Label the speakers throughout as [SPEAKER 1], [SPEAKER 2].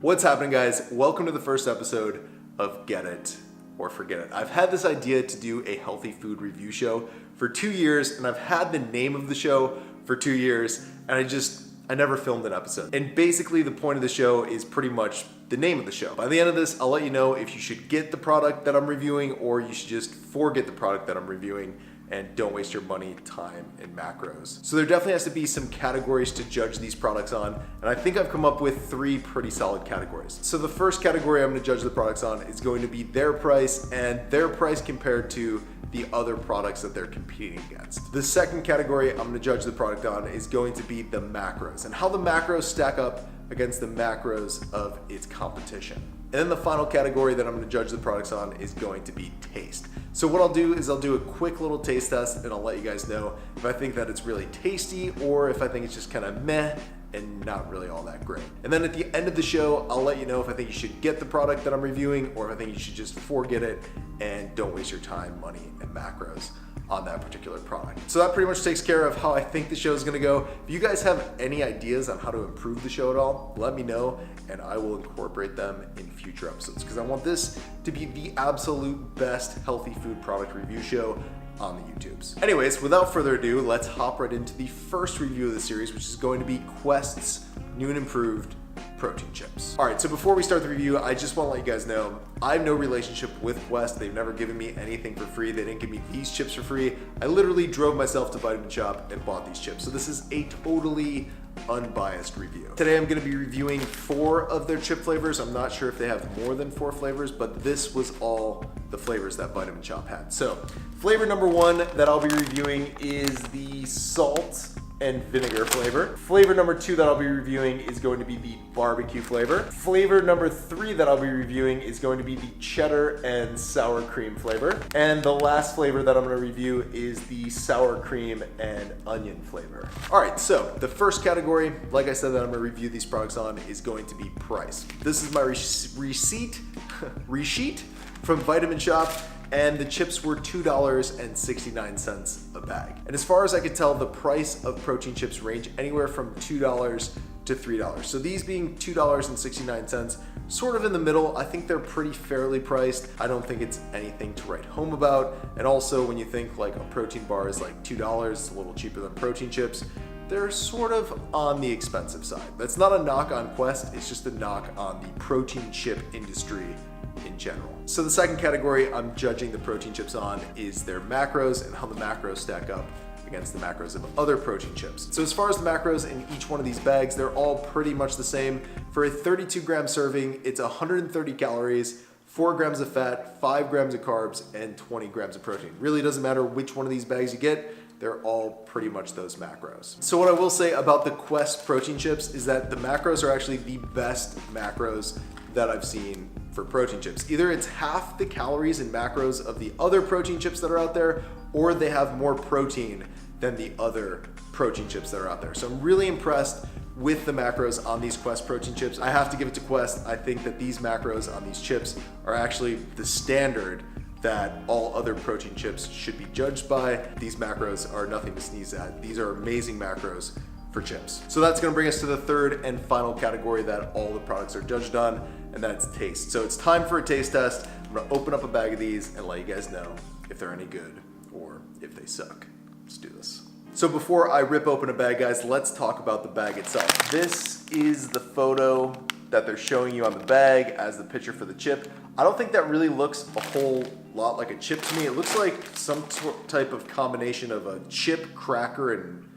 [SPEAKER 1] What's happening, guys? Welcome to the first episode of Get It or Forget It. I've had this idea to do a healthy food review show for 2 years, and I've had the name of the show for 2 years, and I never filmed an episode. And basically the point of the show is pretty much the name of the show. By the end of this, I'll let you know if you should get the product that I'm reviewing or you should just forget the product that I'm reviewing and don't waste your money, time, and macros. So there definitely has to be some categories to judge these products on, and I think I've come up with 3 pretty solid categories. So the first category I'm gonna judge the products on is going to be their price and their price compared to the other products that they're competing against. The second category I'm gonna judge the product on is going to be the macros and how the macros stack up against the macros of its competition. And then the final category that I'm gonna judge the products on is going to be taste. So what I'll do is I'll do a quick little taste test and I'll let you guys know if I think that it's really tasty or if I think it's just kind of meh and not really all that great. And then at the end of the show, I'll let you know if I think you should get the product that I'm reviewing or if I think you should just forget it and don't waste your time, money, and macros on that particular product. So that pretty much takes care of how I think the show is gonna go. If you guys have any ideas on how to improve the show at all, let me know and I will incorporate them in future episodes because I want this to be the absolute best healthy food product review show on the YouTubes. Anyways, without further ado, let's hop right into the first review of the series, which is going to be Quest's new and improved protein chips. All right, so before we start the review, I just want to let you guys know I have no relationship with Quest. They've never given me anything for free. They didn't give me these chips for free. I literally drove myself to Vitamin Shop and bought these chips. So this is a totally unbiased review. Today I'm going to be reviewing 4 of their chip flavors. I'm not sure if they have more than 4 flavors, but this was all the flavors that Vitamin Shop had. So flavor number 1 that I'll be reviewing is the salt and vinegar flavor. Flavor number 2 that I'll be reviewing is going to be the barbecue flavor. Flavor number 3 that I'll be reviewing is going to be the cheddar and sour cream flavor. And the last flavor that I'm gonna review is the sour cream and onion flavor. All right, so the first category, like I said, that I'm gonna review these products on is going to be price. This is my receipt from Vitamin Shop, and the chips were $2.69 a bag. And as far as I could tell, the price of protein chips range anywhere from $2 to $3. So these being $2.69, sort of in the middle. I think they're pretty fairly priced. I don't think it's anything to write home about. And also when you think like a protein bar is like $2, it's a little cheaper than protein chips, they're sort of on the expensive side. That's not a knock on Quest, it's just a knock on the protein chip industry in general. So the second category I'm judging the protein chips on is their macros and how the macros stack up against the macros of other protein chips. So as far as the macros in each one of these bags, they're all pretty much the same. For a 32 gram serving, it's 130 calories, 4 grams of fat, 5 grams of carbs, and 20 grams of protein. Really doesn't matter which one of these bags you get, they're all pretty much those macros. So what I will say about the Quest protein chips is that the macros are actually the best macros that I've seen for protein chips. Either it's half the calories and macros of the other protein chips that are out there, or they have more protein than the other protein chips that are out there. So I'm really impressed with the macros on these Quest protein chips. I have to give it to Quest. I think that these macros on these chips are actually the standard that all other protein chips should be judged by. These macros are nothing to sneeze at. These are amazing macros for chips. So that's gonna bring us to the third and final category that all the products are judged on, and that's taste. So it's time for a taste test. I'm gonna open up a bag of these and let you guys know if they're any good or if they suck. Let's do this. So before I rip open a bag, guys, let's talk about the bag itself. This is the photo that they're showing you on the bag as the picture for the chip. I don't think that really looks a whole lot like a chip to me. It looks like some type of combination of a chip, cracker, and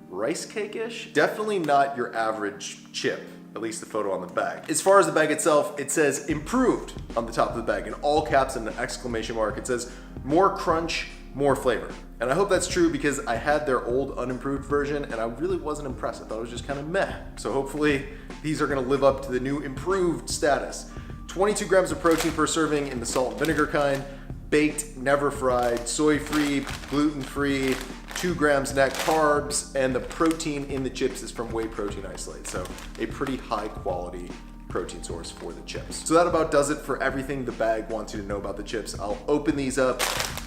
[SPEAKER 1] rice cake-ish. Definitely not your average chip, at least the photo on the bag. As far as the bag itself, it says improved on the top of the bag in all caps and an exclamation mark. It says more crunch, more flavor. And I hope that's true because I had their old unimproved version and I really wasn't impressed. I thought it was just kind of meh. So hopefully these are gonna live up to the new improved status. 22 grams of protein per serving in the salt and vinegar kind, baked, never fried, soy-free, gluten-free, 2 grams net carbs, and the protein in the chips is from whey protein isolate. So a pretty high quality protein source for the chips. So that about does it for everything the bag wants you to know about the chips. I'll open these up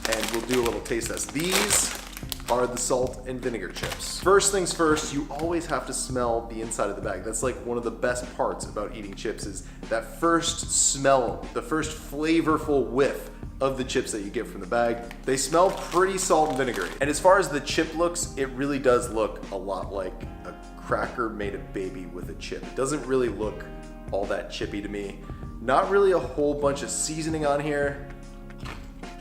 [SPEAKER 1] and we'll do a little taste test. These are the salt and vinegar chips. First things first, you always have to smell the inside of the bag. That's like one of the best parts about eating chips is that first smell, the first flavorful whiff of the chips that you get from the bag. They smell pretty salt and vinegary. And as far as the chip looks, it really does look a lot like a cracker made a baby with a chip. It doesn't really look all that chippy to me. Not really a whole bunch of seasoning on here.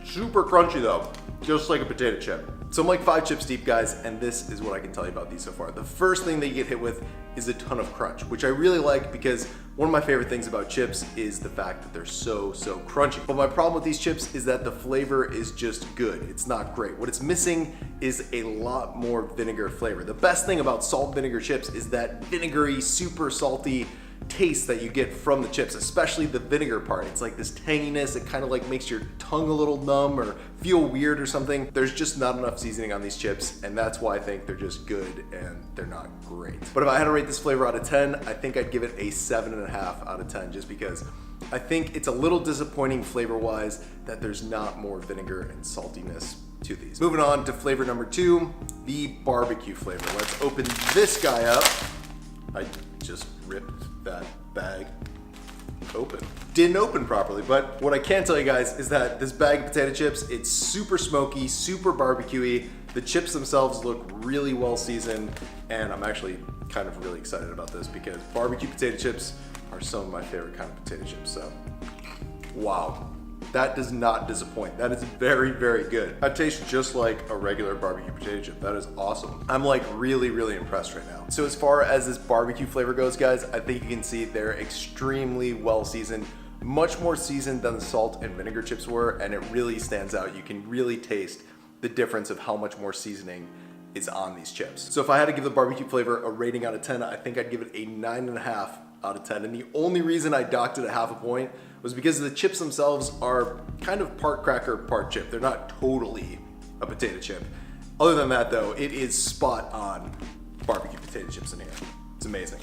[SPEAKER 1] Super crunchy though, just like a potato chip. So I'm like 5 chips deep, guys, and this is what I can tell you about these so far. The first thing that you get hit with is a ton of crunch, which I really like because one of my favorite things about chips is the fact that they're so crunchy. But my problem with these chips is that the flavor is just good. It's not great. What it's missing is a lot more vinegar flavor. The best thing about salt and vinegar chips is that vinegary, super salty taste that you get from the chips, especially the vinegar part. It's like this tanginess. It kind of like makes your tongue a little numb or feel weird or something. There's just not enough seasoning on these chips, and that's why I think they're just good and they're not great. But if I had to rate this flavor out of 10, I think I'd give it a 7.5 out of 10, just because I think it's a little disappointing flavor-wise that there's not more vinegar and saltiness to these. Moving on to flavor number 2, the barbecue flavor. Let's open this guy up. I just ripped that bag open. Didn't open properly, but what I can tell you guys is that this bag of potato chips, it's super smoky, super barbecuey. The chips themselves look really well seasoned, and I'm actually kind of really excited about this because barbecue potato chips are some of my favorite kind of potato chips, so wow. That does not disappoint. That is very good. That tastes just like a regular barbecue potato chip. That is awesome. I'm like really impressed right now. So as far as this barbecue flavor goes, guys, I think you can see they're extremely well seasoned, much more seasoned than the salt and vinegar chips were, and it really stands out. You can really taste the difference of how much more seasoning is on these chips. So if I had to give the barbecue flavor a rating out of 10, I think I'd give it a 9.5 out of 10. And the only reason I docked it a half a point was because the chips themselves are kind of part cracker, part chip. They're not totally a potato chip. Other than that though, it is spot on barbecue potato chips in here. It's amazing.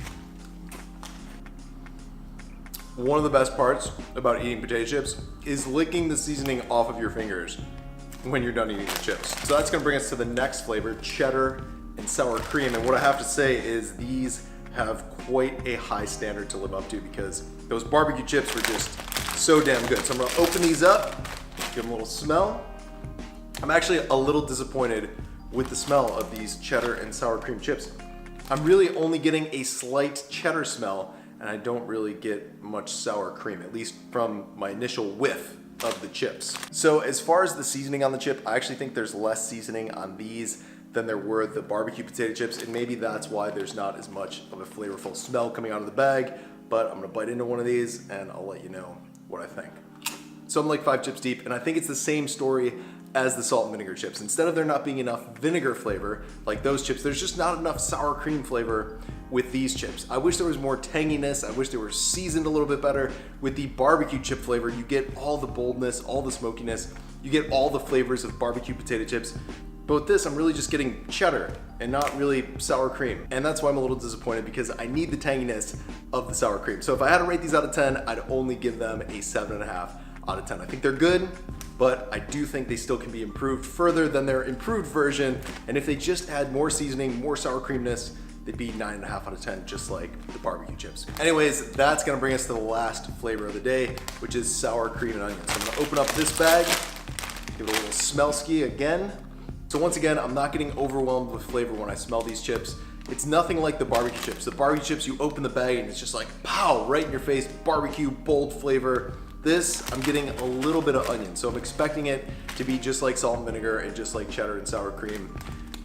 [SPEAKER 1] One of the best parts about eating potato chips is licking the seasoning off of your fingers when you're done eating the chips. So that's gonna bring us to the next flavor, cheddar and sour cream. And what I have to say is these have quite a high standard to live up to because those barbecue chips were just so damn good. So I'm gonna open these up, give them a little smell. I'm actually a little disappointed with the smell of these cheddar and sour cream chips. I'm really only getting a slight cheddar smell, and I don't really get much sour cream, at least from my initial whiff of the chips. So as far as the seasoning on the chip, I actually think there's less seasoning on these than there were the barbecue potato chips, and maybe that's why there's not as much of a flavorful smell coming out of the bag, but I'm gonna bite into one of these and I'll let you know what I think. So I'm like 5 chips deep, and I think it's the same story as the salt and vinegar chips. Instead of there not being enough vinegar flavor like those chips, there's just not enough sour cream flavor with these chips. I wish there was more tanginess. I wish they were seasoned a little bit better. With the barbecue chip flavor, you get all the boldness, all the smokiness, you get all the flavors of barbecue potato chips. But with this, I'm really just getting cheddar and not really sour cream. And that's why I'm a little disappointed because I need the tanginess of the sour cream. So if I had to rate these out of 10, I'd only give them a 7.5 out of 10. I think they're good, but I do think they still can be improved further than their improved version. And if they just add more seasoning, more sour creamness, they'd be 9.5 out of 10, just like the barbecue chips. Anyways, that's gonna bring us to the last flavor of the day, which is sour cream and onion. So I'm gonna open up this bag, give it a little smell ski again. So once again, I'm not getting overwhelmed with flavor when I smell these chips. It's nothing like the barbecue chips. The barbecue chips, you open the bag and it's just like, pow, right in your face, barbecue, bold flavor. This, I'm getting a little bit of onion. So I'm expecting it to be just like salt and vinegar and just like cheddar and sour cream.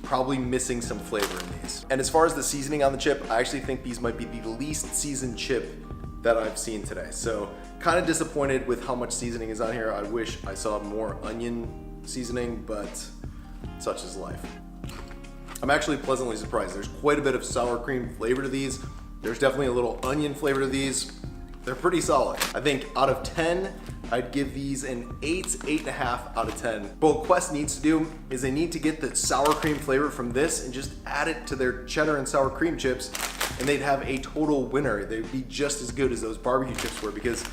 [SPEAKER 1] Probably missing some flavor in these. And as far as the seasoning on the chip, I actually think these might be the least seasoned chip that I've seen today. So kind of disappointed with how much seasoning is on here. I wish I saw more onion seasoning, but such is life. I'm actually pleasantly surprised. There's quite a bit of sour cream flavor to these. There's definitely a little onion flavor to these. They're pretty solid. I think out of 10, I'd give these an 8.5 out of 10. But what Quest needs to do is they need to get the sour cream flavor from this and just add it to their cheddar and sour cream chips, and they'd have a total winner. They'd be just as good as those barbecue chips were, because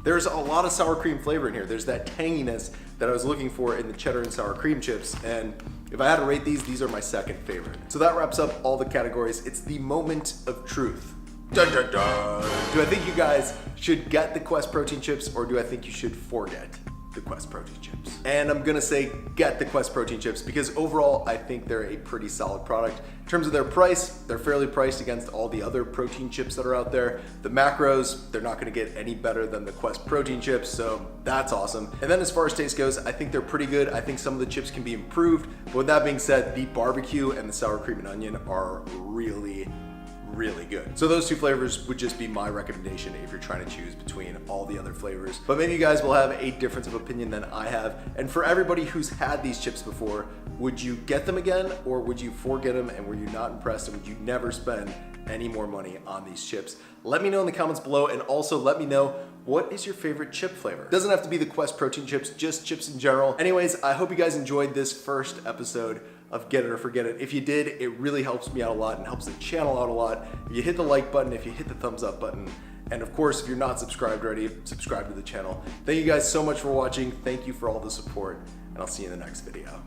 [SPEAKER 1] There's a lot of sour cream flavor in here. There's that tanginess that I was looking for in the cheddar and sour cream chips, and if I had to rate these are my second favorite. So that wraps up all the categories. It's the moment of truth. Dun, dun, dun. Do I think you guys should get the Quest protein chips, or do I think you should forget the Quest protein chips? And I'm gonna say get the Quest protein chips because overall I think they're a pretty solid product. In terms of their price, they're fairly priced against all the other protein chips that are out there. The macros, they're not gonna get any better than the Quest protein chips, so that's awesome. And then as far as taste goes, I think they're pretty good. I think some of the chips can be improved, but with that being said, the barbecue and the sour cream and onion are really good. So those two flavors would just be my recommendation if you're trying to choose between all the other flavors. But maybe you guys will have a difference of opinion than I have. And for everybody who's had these chips before, would you get them again, or would you forget them and were you not impressed, and would you never spend any more money on these chips? Let me know in the comments below, and also let me know what is your favorite chip flavor. Doesn't have to be the Quest protein chips, just chips in general. Anyways, I hope you guys enjoyed this first episode of Get It or Forget It. If you did, it really helps me out a lot and helps the channel out a lot. If you hit the like button, if you hit the thumbs up button, and of course, if you're not subscribed already, subscribe to the channel. Thank you guys so much for watching. Thank you for all the support, and I'll see you in the next video.